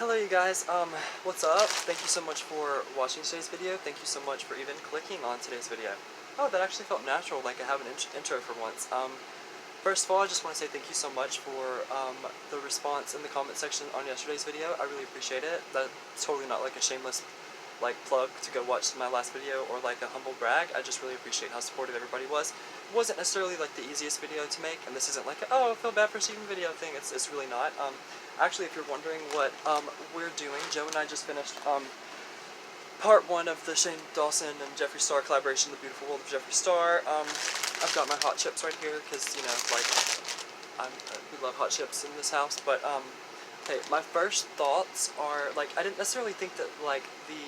Hello you guys, what's up? Thank you so much for watching today's video. Thank you so much for even clicking on today's video. Oh, that actually felt natural, like I have an intro for once. First of all, I just want to say thank you so much for the response in the comment section on yesterday's video. I really appreciate it. That's totally not like a shameless plug to go watch my last video or like a humble brag. I just really appreciate how supportive everybody was. It wasn't necessarily like the easiest video to make, and this isn't like a, oh, I feel bad for seeing the video thing. It's really not. Actually, if you're wondering what we're doing, Joe and I just finished part one of the Shane Dawson and Jeffree Star collaboration, The Beautiful World of Jeffree Star. I've got my hot chips right here because, you know, like, we love hot chips in this house. But okay, my first thoughts are like I didn't necessarily think that like the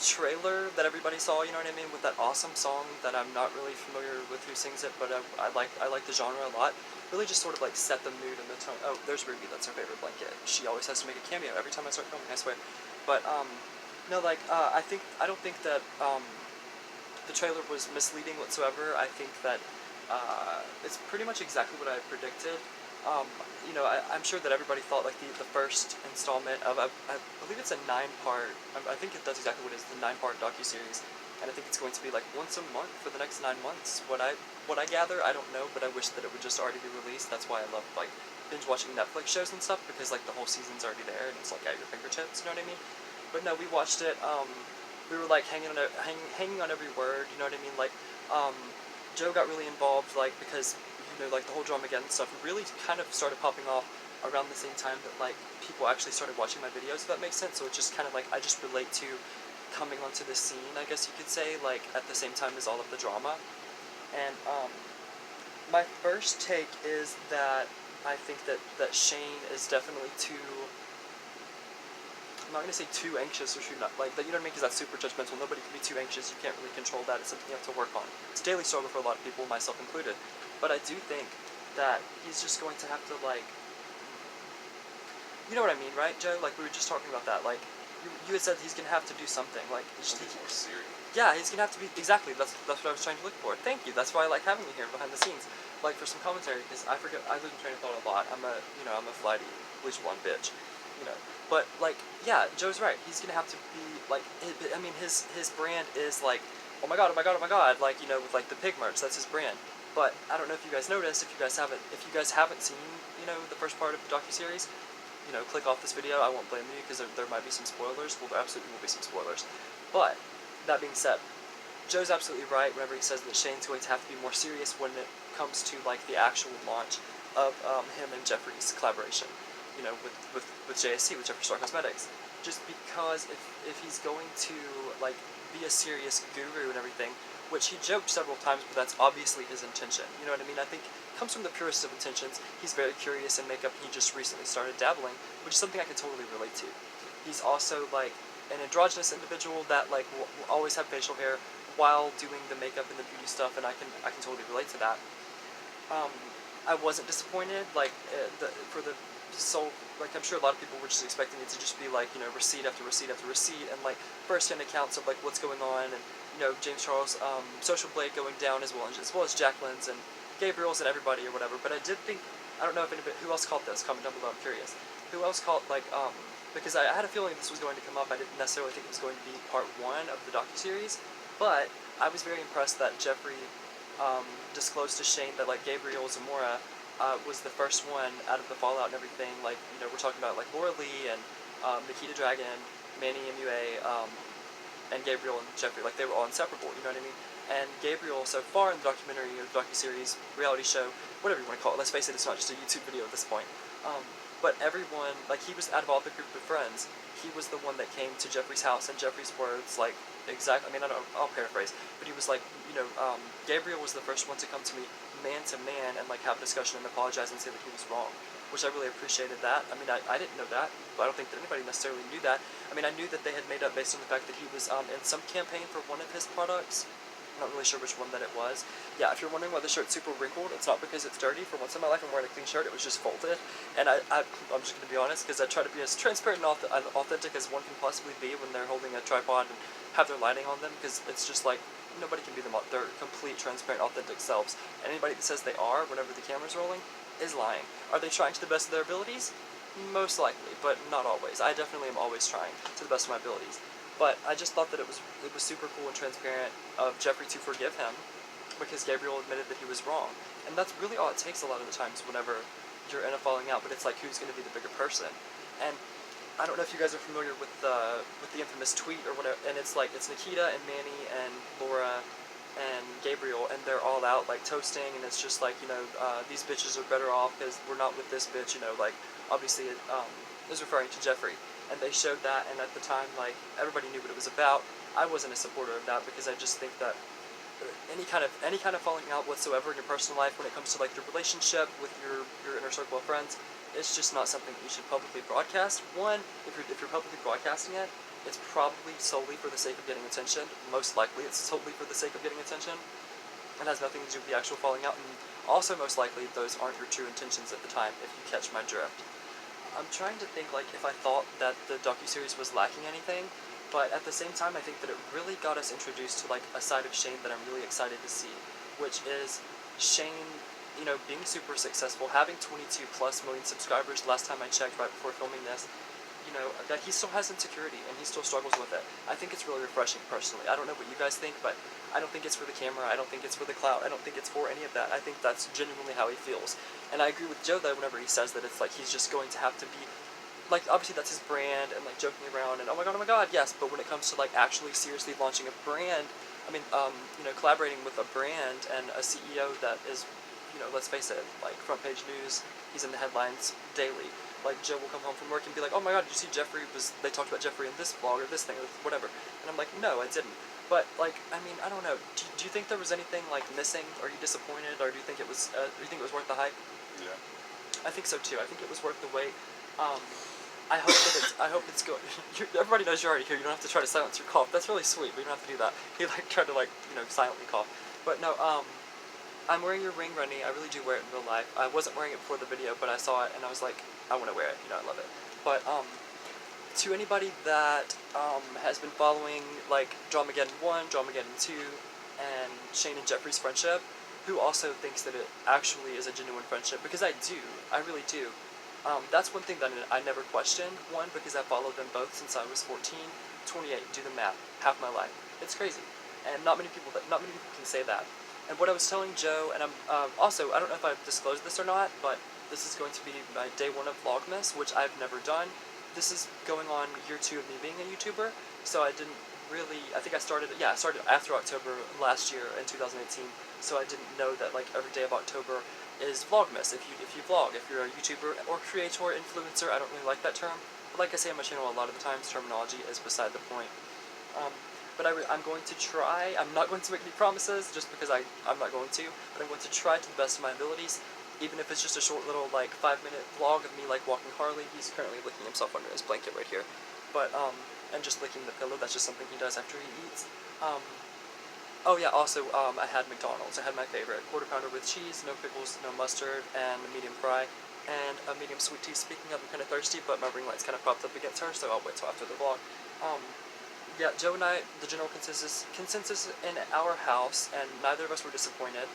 trailer that everybody saw, you know what I mean, with that awesome song that I'm not really familiar with who sings it, but I like the genre a lot. Really just sort of like set the mood and the tone. Oh, there's Ruby, that's her favorite blanket. She always has to make a cameo every time I start filming, I swear. But no, like I don't think that the trailer was misleading whatsoever. I think that it's pretty much exactly what I predicted. You know, I'm sure that everybody thought like the first installment of, I believe it's a 9-part, I think it does exactly what it is, the 9-part docuseries, and I think it's going to be like once a month for the next 9 months. What I gather, I don't know, but I wish that it would just already be released. That's why I love like binge watching Netflix shows and stuff, because like the whole season's already there and it's like at your fingertips, you know what I mean? But no, we watched it, we were like hanging on every word, you know what I mean? Like, Joe got really involved, like, because, you know, like, the whole Dramageddon stuff really kind of started popping off around the same time that, like, people actually started watching my videos, if that makes sense. So it's just kind of like, I just relate to coming onto the scene, I guess you could say, like, at the same time as all of the drama. And, my first take is that I think that Shane is definitely too, I'm not going to say too anxious or too not, like, that, you know what I mean, because that's super judgmental. Nobody can be too anxious. You can't really control that. It's something you have to work on. It's a daily struggle for a lot of people, myself included. But I do think that he's just going to have to, like, you know what I mean, right, Joe? Like, we were just talking about that. Like, you had said he's going to have to do something. Like, something more serious. yeah, he's going to have to be, exactly, that's what I was trying to look for. Thank you. That's why I like having you here behind the scenes. Like, for some commentary, because I forget, I lose my train of thought a lot. I'm a flighty, bleach blonde bitch, you know. But, like, yeah, Joe's right. He's going to have to be, like, I mean, his brand is, like, oh my god, oh my god, oh my god, like, you know, with, like, the pig merch, that's his brand. But I don't know if you guys noticed, if you guys haven't seen, you know, the first part of the docuseries, you know, click off this video. I won't blame you, because there might be some spoilers. Well, there absolutely will be some spoilers. But, that being said, Joe's absolutely right whenever he says that Shane's going to have to be more serious when it comes to, like, the actual launch of him and Jeffree's collaboration, you know, with JSC, with Jeffree Star Cosmetics. Just because if he's going to, like, be a serious guru and everything, which he joked several times, but that's obviously his intention, you know what I mean? I think it comes from the purest of intentions. He's very curious in makeup. He just recently started dabbling, which is something I can totally relate to. He's also, like, an androgynous individual that, like, will always have facial hair while doing the makeup and the beauty stuff, and I can totally relate to that. I wasn't disappointed, like, for the sole, like, I'm sure a lot of people were just expecting it to just be, like, you know, receipt after receipt after receipt, and, like, first-hand accounts of, like, what's going on, and, you know, James Charles' social blade going down as well as Jacqueline's and Gabriel's and everybody or whatever. But I did think, I don't know if anybody, who else caught this? Comment down below, I'm curious. Who else caught, like, because I had a feeling this was going to come up. I didn't necessarily think it was going to be part 1 of the docuseries, but I was very impressed that Jeffree disclosed to Shane that, like, Gabriel Zamora was the first one out of the fallout and everything. Like, you know, we're talking about, like, Laura Lee and Nikita Dragon, Manny MUA, and Gabriel and Jeffree. Like, they were all inseparable, you know what I mean? And Gabriel, so far in the documentary or the docuseries, reality show, whatever you want to call it, let's face it, it's not just a YouTube video at this point. But everyone, like, he was, out of all the group of friends, he was the one that came to Jeffree's house, and Jeffree's words, like, exactly, I mean, I'll paraphrase, but he was like, you know, Gabriel was the first one to come to me man to man and, like, have a discussion and apologize and say that he was wrong, which I really appreciated that. I mean, I didn't know that, but I don't think that anybody necessarily knew that. I mean, I knew that they had made up based on the fact that he was in some campaign for one of his products. I'm not really sure which one that it was. Yeah, if you're wondering why the shirt's super wrinkled, it's not because it's dirty. For once in my life, I'm wearing a clean shirt. It was just folded. And I'm just going to be honest, because I try to be as transparent and authentic as one can possibly be when they're holding a tripod and have their lighting on them, because it's just like, nobody can be their complete, transparent, authentic selves. And anybody that says they are, whenever the camera's rolling, is lying. Are they trying to the best of their abilities? Most likely, but not always. I definitely am always trying to the best of my abilities. But I just thought that it was super cool and transparent of Jeffree to forgive him because Gabriel admitted that he was wrong. And that's really all it takes a lot of the times whenever you're in a falling out, but it's like who's going to be the bigger person. And I don't know if you guys are familiar with the infamous tweet or whatever, and it's like it's Nikita and Manny and Laura and Gabriel, and they're all out like toasting, and it's just like, you know, these bitches are better off because we're not with this bitch, you know, like obviously it is referring to Jeffree, and they showed that, and at the time like everybody knew what it was about. I wasn't a supporter of that because I just think that any kind of falling out whatsoever in your personal life when it comes to like your relationship with your inner circle of friends, it's just not something you should publicly broadcast. One, if you're publicly broadcasting it, it's probably solely for the sake of getting attention. Most likely it's solely for the sake of getting attention. It has nothing to do with the actual falling out, and also most likely those aren't your true intentions at the time, if you catch my drift. I'm trying to think like if I thought that the docuseries was lacking anything, but at the same time I think that it really got us introduced to like a side of Shane that I'm really excited to see, which is Shane, you know, being super successful, having 22+ million subscribers last time I checked right before filming this, you know, that he still has insecurity and he still struggles with it. I think it's really refreshing personally. I don't know what you guys think, but I don't think it's for the camera, I don't think it's for the clout, I don't think it's for any of that. I think that's genuinely how he feels. And I agree with Joe that whenever he says that it's like he's just going to have to be, like, obviously that's his brand and like joking around and oh my god, yes, but when it comes to like actually seriously launching a brand, I mean, you know, collaborating with a brand and a CEO that is, you know, let's face it, like front page news, he's in the headlines daily. Like Joe will come home from work and be like, oh my god, did you see they talked about Jeffree in this vlog or this thing or whatever, and I'm like, no, I didn't. But like, I mean, I don't know. Do you think there was anything like missing? Are you disappointed, or do you think it was? Do you think it was worth the hype? Yeah. I think so too. I think it was worth the wait. Um, I hope that it's. I hope it's going. Everybody knows you're already here. You don't have to try to silence your cough. That's really sweet, but you don't have to do that. He like tried to like, you know, silently cough. But no. I'm wearing your ring, Rennie. I really do wear it in real life. I wasn't wearing it before the video, but I saw it and I was like, I want to wear it. You know, I love it. But to anybody that has been following like Dramageddon 1, Dramageddon 2, and Shane and Jeffree's friendship, who also thinks that it actually is a genuine friendship, because I do, I really do. That's one thing that I never questioned, one, because I followed them both since I was 14, 28, do the math, half my life. It's crazy, and not many people can say that. And what I was telling Joe, and I'm also, I don't know if I've disclosed this or not, but this is going to be my day 1 of Vlogmas, which I've never done. This is going on year 2 of me being a YouTuber, so I didn't really, I think I started after October last year in 2018, so I didn't know that like every day of October is Vlogmas, if you vlog, if you're a YouTuber or creator, influencer. I don't really like that term, but like I say on my channel a lot of the times, terminology is beside the point. But I'm going to try. I'm not going to make any promises just because I'm not going to, but I'm going to try to the best of my abilities, even if it's just a short little like 5-minute vlog of me like walking Harley. He's currently licking himself under his blanket right here, but and just licking the pillow. That's just something he does after he eats. Oh yeah, also I had McDonald's. I had my favorite quarter pounder with cheese, no pickles, no mustard, and a medium fry, and a medium sweet tea. Speaking of, I'm kind of thirsty, but my ring light's kind of propped up against her, so I'll wait till after the vlog. Yeah, Joe and I, the general consensus in our house, and neither of us were disappointed.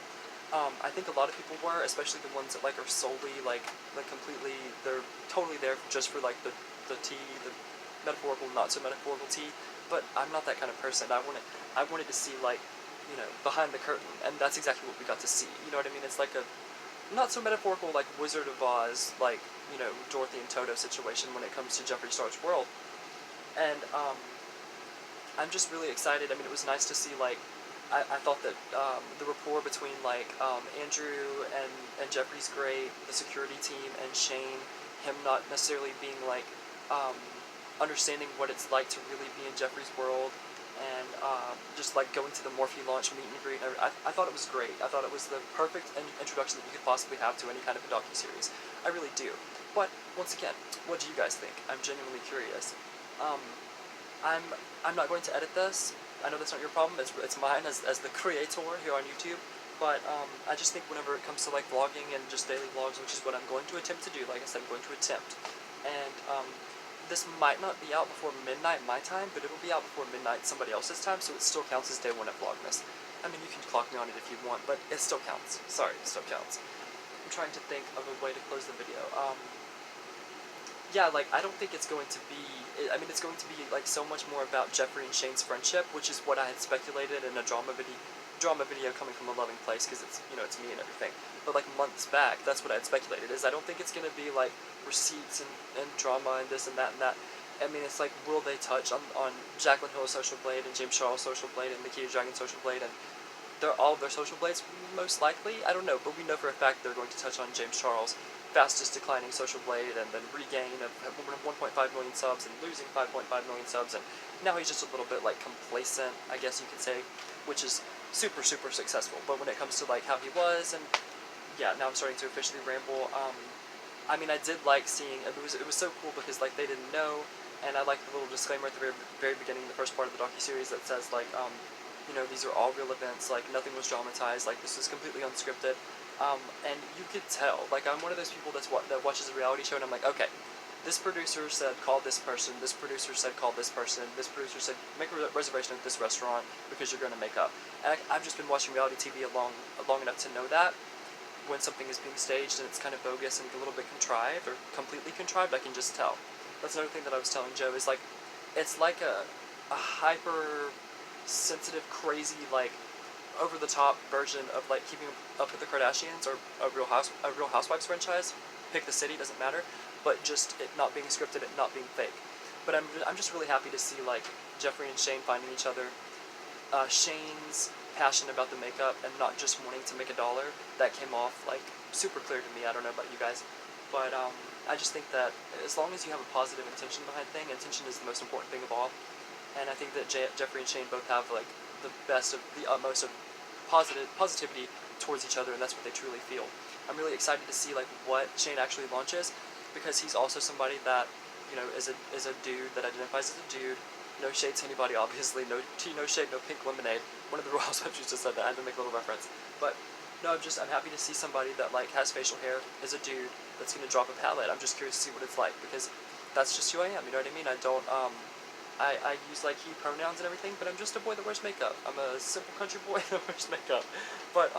I think a lot of people were, especially the ones that like are solely like completely, they're totally there just for like the tea, the metaphorical, not so metaphorical tea. But I'm not that kind of person. I wanted to see like, you know, behind the curtain, and that's exactly what we got to see. You know what I mean? It's like a not so metaphorical like Wizard of Oz, like, you know, Dorothy and Toto situation when it comes to Jeffree Star's world. And I'm just really excited. I mean, it was nice to see, like, I thought that the rapport between, like, Andrew and Jeffree's great, the security team, and Shane, him not necessarily being, like, understanding what it's like to really be in Jeffree's world, and just, like, going to the Morphe launch meet and greet. I thought it was great. I thought it was the perfect introduction that you could possibly have to any kind of a docuseries. I really do. But, once again, what do you guys think? I'm genuinely curious. I'm not going to edit this. I know that's not your problem. It's mine as the creator here on YouTube. But I just think whenever it comes to like vlogging and just daily vlogs, which is what I'm going to attempt to do, like I said, I'm going to attempt. And this might not be out before midnight my time, but it will be out before midnight somebody else's time, so it still counts as day 1 of Vlogmas. I mean, you can clock me on it if you want, but it still counts. Sorry, it still counts. I'm trying to think of a way to close the video. yeah, like, I don't think it's going to be, I mean, it's going to be, like, so much more about Jeffree and Shane's friendship, which is what I had speculated in a drama video coming from a loving place, because it's, you know, it's me and everything. But, like, months back, that's what I had speculated, is I don't think it's going to be, like, receipts and drama and this and that and that. I mean, it's like, will they touch on Jaclyn Hill's social blade and James Charles' social blade and Nikita Dragon's social blade, and they're all of their social blades, most likely? I don't know, but we know for a fact they're going to touch on James Charles' fastest declining social blade and then regain of 1.5 million subs and losing 5.5 million subs, and now he's just a little bit, like, complacent, I guess you could say, which is super, super successful. But when it comes to, like, how he was, and yeah, now I'm starting to officially ramble, I mean, I did like seeing, it was so cool because, like, they didn't know, and I like the little disclaimer at the very beginning, the first part of the docuseries that says, like, you know, these are all real events, like, nothing was dramatized, like, this is completely unscripted, and you could tell, like, I'm one of those people that watches a reality show, and I'm like, okay, this producer said call this person, this producer said call this person, this producer said make a reservation at this restaurant because you're going to make up. And I've just been watching reality TV long enough to know that when something is being staged and it's kind of bogus and a little bit contrived or completely contrived, I can just tell. That's another thing that I was telling Joe, is like, it's like a hyper sensitive, crazy, like, over the top version of, like, Keeping Up with the Kardashians or a Real Housewives franchise. Pick the city, doesn't matter, but just it not being scripted, it not being fake. But I'm just really happy to see, like, Jeffree and Shane finding each other. Shane's passion about the makeup and not just wanting to make a dollar, that came off, like, super clear to me. I don't know about you guys, but I just think that as long as you have a positive intention behind thing, intention is the most important thing of all. And I think that Jeffree and Shane both have, like, the best of the utmost of positivity towards each other, and that's what they truly feel. I'm really excited to see, like, what Shane actually launches, because he's also somebody that, you know, is a dude that identifies as a dude. No shade to anybody, obviously. No tea, no shade, no pink lemonade. One of the Real Housewives just said that. I had to make a little reference. But no, I'm happy to see somebody that, like, has facial hair, is a dude, that's gonna drop a palette. I'm just curious to see what it's like, because that's just who I am. You know what I mean? I don't I use, like, he pronouns and everything, but I'm just a boy that wears makeup. I'm a simple country boy that wears makeup. But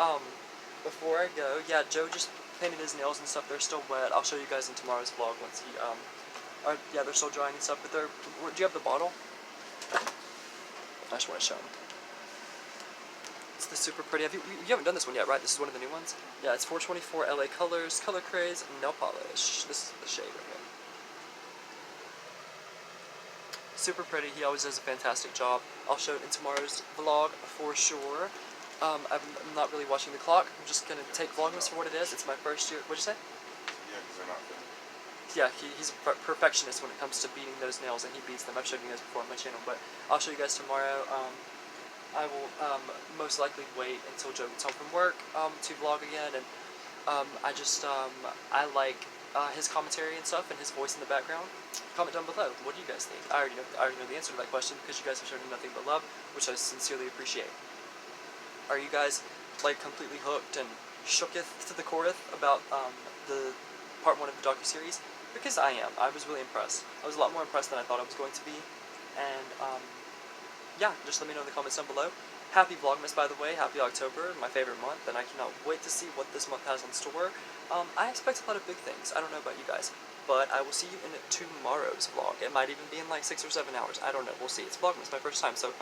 before I go, yeah, Joe just painted his nails and stuff. They're still wet. I'll show you guys in tomorrow's vlog once he yeah, they're still drying and stuff. But do you have the bottle? I just want to show them. It's the super pretty. You haven't done this one yet, right? This is one of the new ones? Yeah, it's 424 LA Colors, Color Craze, Nail Polish. This is the shade right here. Super pretty. He always does a fantastic job. I'll show it in tomorrow's vlog for sure. I'm not really watching the clock. I'm just going to take Vlogmas for what it is. It's my first year. What'd you say? Yeah, because they're not finished. Yeah, he's a perfectionist when it comes to beating those nails, and he beats them. I've showed you guys before on my channel, but I'll show you guys tomorrow. I will most likely wait until Joe gets home from work to vlog again, and I like his commentary and stuff, and his voice in the background. Comment down below. What do you guys think? I already know the answer to that question, because you guys have shown me nothing but love, which I sincerely appreciate. Are you guys, like, completely hooked and shooketh to the coreth about the part 1 of the docuseries? Because I am. I was really impressed. I was a lot more impressed than I thought I was going to be. And, yeah, just let me know in the comments down below. Happy Vlogmas, by the way. Happy October, my favorite month, and I cannot wait to see what this month has in store. I expect a lot of big things. I don't know about you guys, but I will see you in tomorrow's vlog. It might even be in, like, 6 or 7 hours. I don't know. We'll see. It's Vlogmas, my first time, so